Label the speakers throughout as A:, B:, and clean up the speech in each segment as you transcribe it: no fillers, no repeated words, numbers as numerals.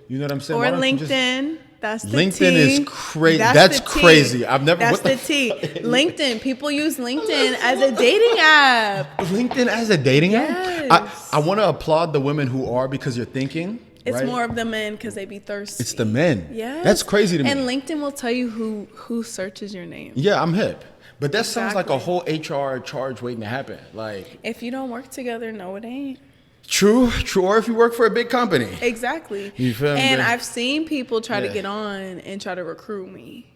A: You know what I'm saying?
B: Or LinkedIn. That's the
A: LinkedIn
B: T.
A: is crazy. That's crazy. I've never.
B: That's the T. LinkedIn. People use LinkedIn as a dating app.
A: LinkedIn as a dating
B: Yes.
A: app? I want to applaud the women who are, because you're thinking.
B: It's
A: right?
B: more of the men because they be thirsty.
A: It's the men.
B: Yeah.
A: That's crazy to me.
B: And LinkedIn will tell you who searches your name.
A: Yeah, I'm hip. But that sounds like a
B: Exactly.
A: whole HR charge waiting to happen. Like,
B: If you don't work together, no, it ain't.
A: true. Or if you work for a big company.
B: Exactly.
A: You feel me?
B: And I've seen people try to
A: Yeah.
B: get on and try to recruit me.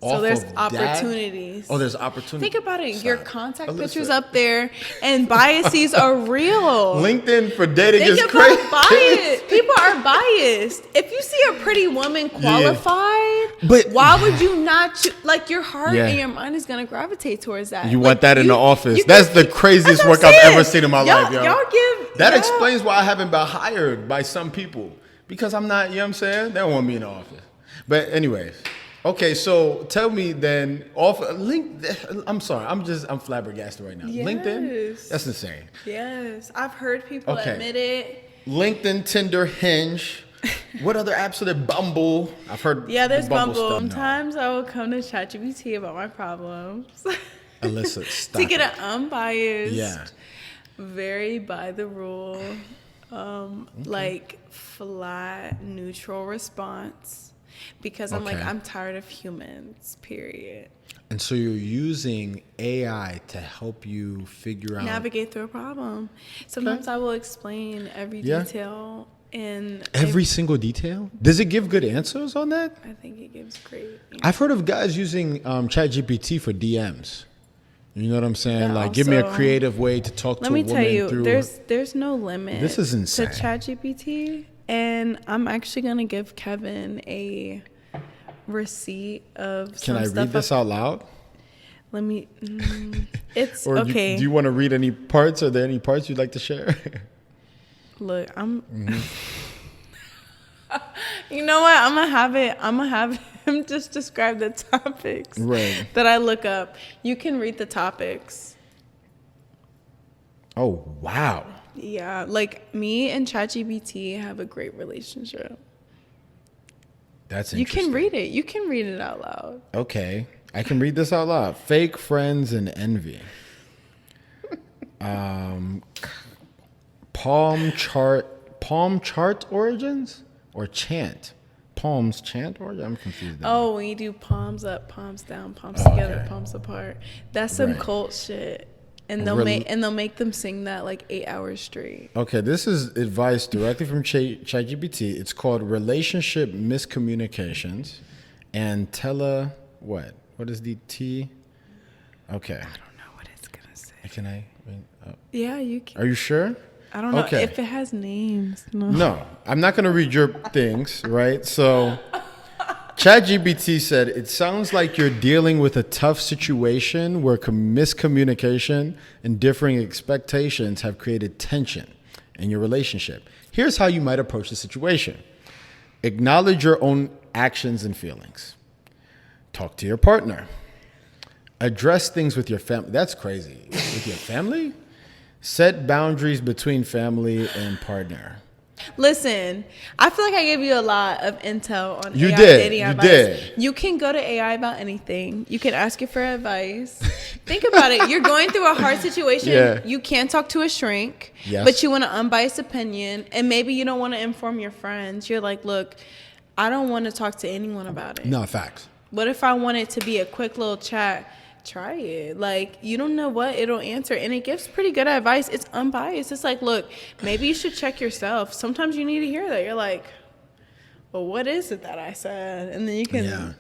A: Off
B: So there's
A: of that?
B: opportunities.
A: Oh, there's opportunities.
B: Think about it.
A: Stop.
B: Your contact
A: Alyssa.
B: picture's up there, and biases are real.
A: LinkedIn for dating
B: Think
A: is
B: about
A: crazy.
B: bias. People are biased. If you see a pretty woman qualified,
A: But-
B: why would you not like your heart
A: Yeah.
B: and your mind is gonna gravitate towards that?
A: You
B: Like,
A: want that in the office.
B: you
A: That's
B: can-
A: the craziest
B: that's what
A: work
B: I'm
A: I've
B: saying.
A: ever seen in my life, yo.
B: Y'all give
A: That
B: yeah.
A: explains why I haven't been hired by some people. Because I'm not, you know what I'm saying? They don't want me in the office. But anyways. Okay, so tell me then, I'm sorry, I'm flabbergasted right now.
B: Yes.
A: LinkedIn? That's insane.
B: Yes, I've heard people
A: Okay.
B: admit it.
A: LinkedIn, Tinder, Hinge. What other apps are there? Bumble. I've heard
B: Yeah, there's
A: the
B: Bumble.
A: stuff now.
B: Sometimes I will come to ChatGPT about my problems.
A: Alyssa, stop
B: to get
A: it.
B: an unbiased,
A: Yeah.
B: very by the rule, like flat, neutral response. Because I'm like,
A: Okay.
B: I'm tired of humans, period.
A: And so you're using AI to help you figure out
B: Navigate through a problem. Sometimes I will explain every
A: Yeah.
B: detail. And
A: every single detail. Does it give good answers on that?
B: I think it gives great.
A: I've heard of guys using ChatGPT for DMs. You know what I'm saying?
B: That
A: Like, give me a
B: also-
A: creative way to talk to
B: Let
A: a
B: me
A: woman
B: tell you,
A: through.
B: there's no limit.
A: This is insane.
B: To ChatGPT, and I'm actually gonna give Kevin a receipt of
A: Can
B: some
A: I
B: stuff
A: read this out loud?
B: Let me. It's
A: Or
B: okay.
A: do you want to read any parts? Are there any parts you'd like to share?
B: Look, I'm.
A: Mm-hmm.
B: You know what? I'm gonna have him just describe the topics
A: Right.
B: that I look up. You can read the topics.
A: Oh, wow.
B: Yeah, like me and ChatGPT have a great relationship.
A: That's
B: You
A: interesting.
B: can read it. You can read it out loud.
A: Okay. I can read this out loud. Fake friends and envy. Palm chart origins or chant? Palms chant origin? I'm confused. now.
B: Oh, when you do palms up, palms down, palms together,
A: okay.
B: palms apart. That's some
A: Right.
B: cult shit. And they'll make them sing that like 8 hours straight.
A: Okay, this is advice directly from ChatGPT. It's called relationship miscommunications and what? What is the T? Okay.
B: I don't know what it's gonna say.
A: Can I?
B: Yeah, you can.
A: Are you sure?
B: I don't know
A: Okay.
B: if it has names. No.
A: No, I'm not going to read your things, right? So, ChatGPT said, it sounds like you're dealing with a tough situation where miscommunication and differing expectations have created tension in your relationship. Here's how you might approach the situation. Acknowledge your own actions and feelings. Talk to your partner. Address things with your family. That's crazy. With your family? Set boundaries between family and partner.
B: Listen, I feel like I gave you a lot of intel on
A: You
B: AI
A: did.
B: dating
A: You
B: advice.
A: did.
B: You can go to AI about anything. You can ask it for advice. Think about it. You're going through a hard situation.
A: Yeah.
B: You can't talk to a shrink,
A: Yes.
B: but you want an unbiased opinion, and maybe you don't want to inform your friends. You're like, look, I don't want to talk to anyone about it.
A: No, facts.
B: What if I want it to be a quick little chat? Try it. Like, you don't know what it'll answer, and it gives pretty good advice. It's unbiased. It's like, look, maybe you should check yourself. Sometimes you need to hear that. You're like, well, what is it that I said? And then you can,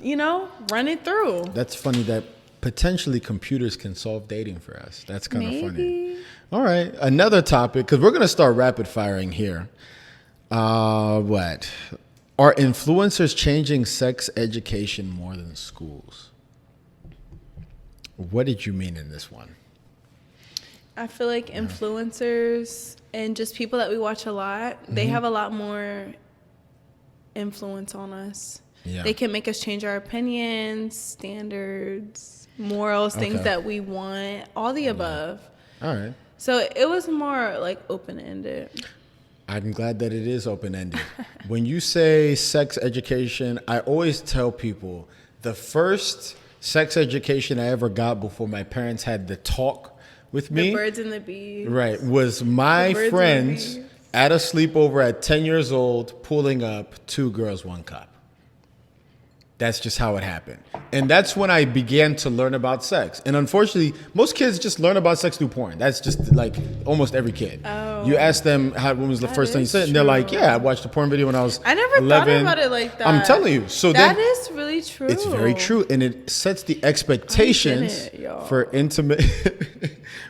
B: run it through.
A: That's funny that potentially computers can solve dating for us. That's kind of funny.
B: Maybe.
A: All right. Another topic, because we're going to start rapid firing here. What? Are influencers changing sex education more than schools? What did you mean in this one?
B: I feel like influencers and just people that we watch a lot, they have a lot more influence on us.
A: Yeah.
B: They can make us change our opinions, standards, morals, things
A: Okay.
B: that we want, all the above.
A: All right.
B: So it was more like open-ended.
A: I'm glad that it is open-ended. When you say sex education, I always tell people the first sex education I ever got before my parents had the talk with me,
B: The birds and the bees.
A: right, was my
B: The birds and the
A: friends
B: bees.
A: at a sleepover at 10 years old pulling up 2 girls, 1 cup. That's just how it happened. And that's when I began to learn about sex. And unfortunately, most kids just learn about sex through porn. That's just like almost every kid.
B: Oh.
A: You ask them when was the first time you
B: is
A: said it, and they're like,
B: true.
A: yeah, I watched a porn video when I was
B: I never
A: 11.
B: thought about it like that.
A: I'm telling you. So
B: that
A: then
B: is really true.
A: it's very true. And it sets the expectations
B: y'all.
A: for intimate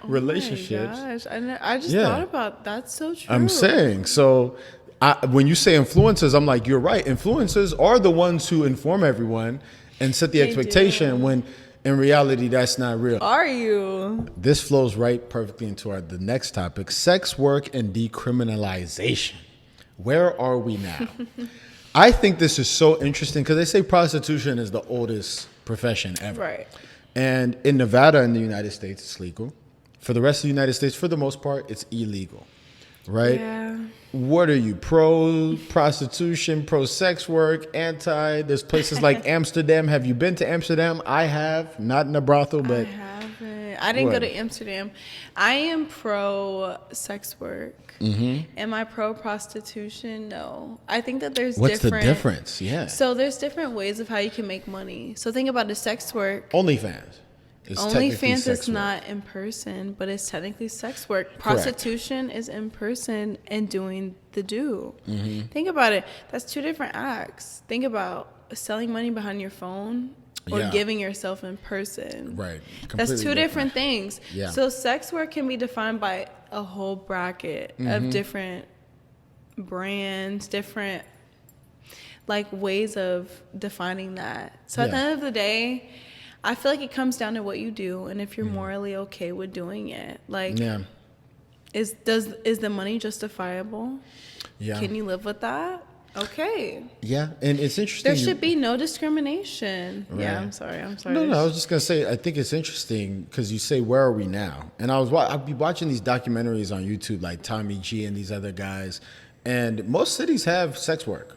A: relationships.
B: Oh my gosh. I just
A: Yeah.
B: thought about that's so true.
A: I'm saying. So when you say influencers, I'm like, you're right. Influencers are the ones who inform everyone and set the
B: They
A: expectation
B: do.
A: when in reality that's not real.
B: Are you?
A: This flows right perfectly into the next topic, sex work and decriminalization. Where are we now? I think this is so interesting because they say prostitution is the oldest profession ever.
B: Right.
A: And in Nevada, in the United States, it's legal. For the rest of the United States, for the most part, it's illegal. Right?
B: Yeah.
A: What are you, pro prostitution, pro sex work, anti? There's places like Amsterdam. Have you been to Amsterdam? I have, not in a brothel,
B: I
A: but
B: haven't. I didn't
A: What?
B: go to Amsterdam. I am pro sex work. Am I pro prostitution? No. I think that there's
A: what's
B: different.
A: the difference? Yeah.
B: So there's different ways of how you can make money. So think about the sex work.
A: OnlyFans. Is technically
B: OnlyFans
A: sex
B: is
A: work.
B: not in person, but it's technically sex work. Prostitution is in person and doing the do.
A: Mm-hmm.
B: Think about it. That's 2 different acts. Think about selling money behind your phone or
A: Yeah.
B: giving yourself in person.
A: Right.
B: That's
A: Completely
B: 2 different things.
A: Yeah.
B: So sex work can be defined by a whole bracket
A: Mm-hmm.
B: of different brands, different like ways of defining that. So at the
A: Yeah.
B: end of the day, I feel like it comes down to what you do and if you're morally okay with doing it. Like,
A: Yeah.
B: is the money justifiable?
A: Yeah.
B: Can you live with that? Okay.
A: Yeah. And it's interesting.
B: There should be no discrimination. Yeah,
A: Right.
B: I'm sorry.
A: No, I was just gonna say. I think it's interesting because you say, "Where are we now?" And I'll be watching these documentaries on YouTube, like Tommy G and these other guys, and most cities have sex work.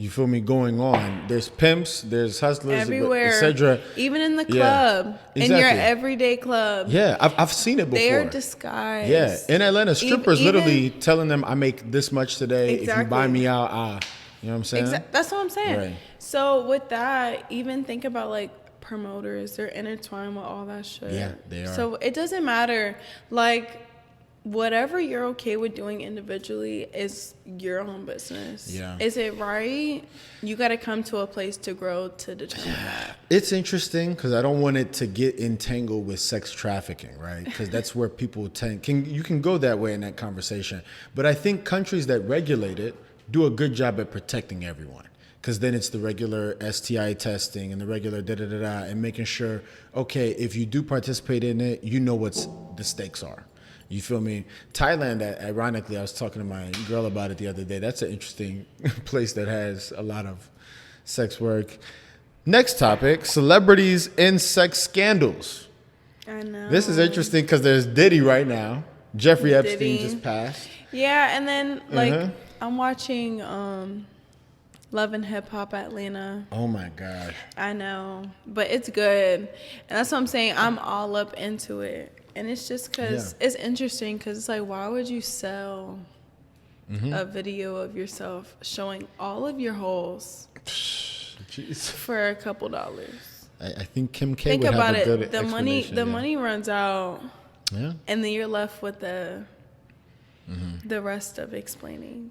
A: You feel me? Going on. There's pimps, there's hustlers,
B: Everywhere,
A: etc.
B: even in the
A: Yeah,
B: club, in your
A: exactly.
B: everyday club,
A: Yeah, I've seen it before.
B: they are disguised.
A: Yeah, in Atlanta, strippers
B: Even-
A: literally telling them, "I make this much today. If you buy
B: Exactly.
A: me out, you know what I'm saying?"
B: That's what I'm saying.
A: Right.
B: So with that, even think about like promoters. They're intertwined with all that shit.
A: Yeah, they are.
B: So it doesn't matter. Like whatever you're okay with doing individually is your own business.
A: Yeah.
B: Is it right? You got to come to a place to grow to determine that.
A: It's interesting because I don't want it to get entangled with sex trafficking, right? Because that's where people you can go that way in that conversation. But I think countries that regulate it do a good job at protecting everyone. Because then it's the regular STI testing and the regular da-da-da-da and making sure, okay, if you do participate in it, you know what the stakes are. You feel me? Thailand, ironically, I was talking to my girl about it the other day. That's an interesting place that has a lot of sex work. Next topic, celebrities in sex scandals.
B: I know.
A: This is interesting because there's Diddy right now. Jeffrey Epstein
B: Diddy.
A: just passed.
B: Yeah, and then like
A: Uh-huh.
B: I'm watching Love and Hip Hop Atlanta.
A: Oh my God.
B: I know, but it's good, and that's what I'm saying. I'm all up into it, and it's just because it's interesting. Because it's like, why would you sell a video of yourself showing all of your holes
A: Jeez.
B: for a couple dollars?
A: I think Kim K
B: Think
A: would
B: about
A: have a good
B: it. The money,
A: explanation,
B: the
A: yeah.
B: money runs out,
A: Yeah.
B: and then you're left with the rest of explaining.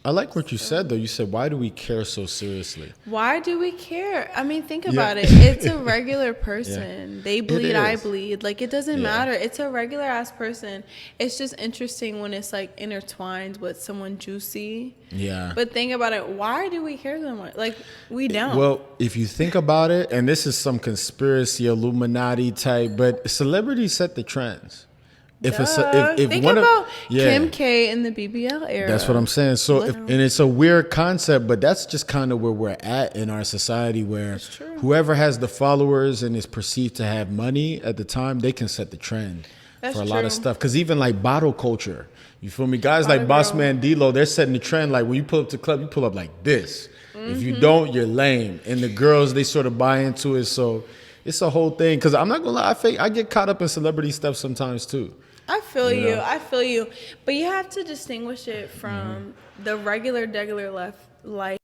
A: I like what you said, though. You said, why do we care so seriously?
B: Why do we care? I mean, think
A: Yeah.
B: about it. It's a regular person. They bleed, I
A: is.
B: bleed. Like, it doesn't
A: Yeah.
B: matter. It's a regular ass person. It's just interesting when it's like intertwined with someone juicy.
A: Yeah.
B: But think about it. Why do we care so much? Like, we don't.
A: Well, if you think about it, and this is some conspiracy Illuminati type, but celebrities set the trends. If
B: Think
A: one
B: about
A: of yeah,
B: Kim K in the BBL era.
A: that's what I'm saying. So,
B: Literally.
A: and it's a weird concept, but that's just kind of where we're at in our society, where
B: true.
A: whoever has the followers and is perceived to have money at the time, they can set the trend
B: That's
A: for a lot of
B: true.
A: stuff. Because even like bottle culture, you feel me? Guys like
B: Bottle
A: Boss
B: girl.
A: Man D-Lo, they're setting the trend. Like when you pull up to the club, you pull up like this. If you
B: Mm-hmm.
A: don't, you're lame. And the girls, they sort of buy into it. So it's a whole thing. Because I'm not gonna lie, I get caught up in celebrity stuff sometimes too.
B: I feel
A: You
B: you.
A: know?
B: I feel you. But you have to distinguish it from the regular, degular life